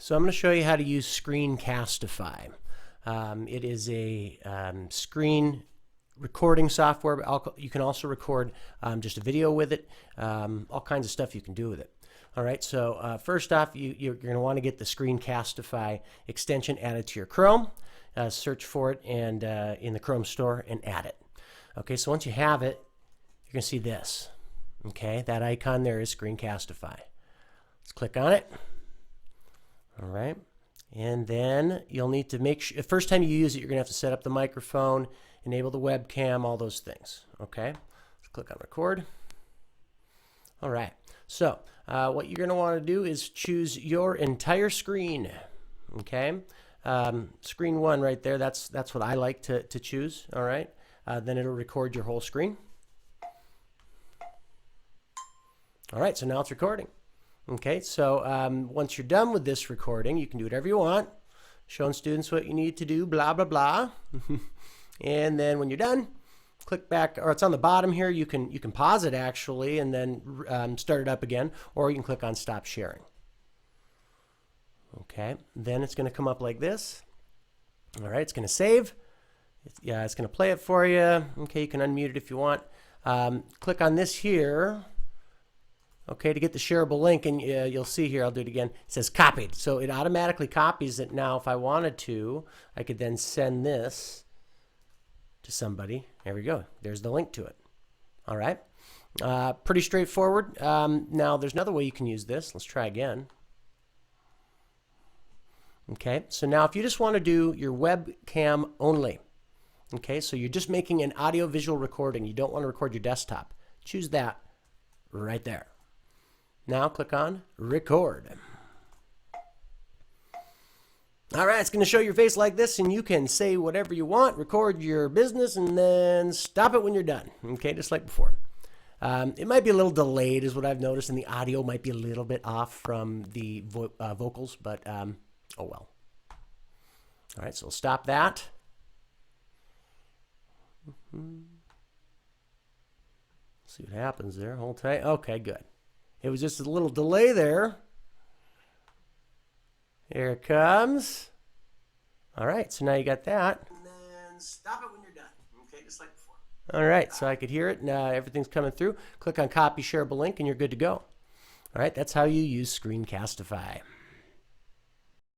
So I'm going to show you how to use Screencastify. It is a screen recording software. You can also record just a video with it. All kinds of stuff you can do with it. All right, so first off, you're going to want to get the Screencastify extension added to your Chrome. Search for it and in the Chrome store and add it. Okay, so once you have it, you're going to see this. Okay, that icon there is Screencastify. Let's click on it. All right, and then you'll need to make sure, the first time you use it, you're going to have to set up the microphone, enable the webcam, all those things. Okay, let's click on record. All right, so what you're going to want to do is choose your entire screen. Okay, screen one right there, that's what I like to choose. All right, then it'll record your whole screen. All right, so now it's recording. Okay, so once you're done with this recording, you can do whatever you want, showing students what you need to do, blah, blah, blah. And then when you're done, click back, or it's on the bottom here, you can pause it actually and then start it up again, or you can click on stop sharing. Okay, then it's going to come up like this. All right, it's going to save. It's going to play it for you. Okay, you can unmute it if you want. Click on this here. Okay, to get the shareable link, and you'll see here, I'll do it again, it says copied. So it automatically copies it. Now, if I wanted to, I could then send this to somebody. There we go. There's the link to it. All right. Pretty straightforward. Now, there's another way you can use this. Let's try again. Okay, so now if you just want to do your webcam only, okay, so you're just making an audio-visual recording. You don't want to record your desktop. Choose that right there. Now click on record. All right, it's going to show your face like this, and you can say whatever you want, record your business, and then stop it when you're done. Okay, just like before. It might be a little delayed is what I've noticed, and the audio might be a little bit off from the vocals, but oh well. All right, so we'll stop that. See what happens there. Hold tight. Okay, good. It was just a little delay there. Here it comes. All right, so now you got that. And then stop it when you're done. Okay, just like before. All right, so I could hear it. Now everything's coming through. Click on copy shareable link and you're good to go. All right, that's how you use Screencastify.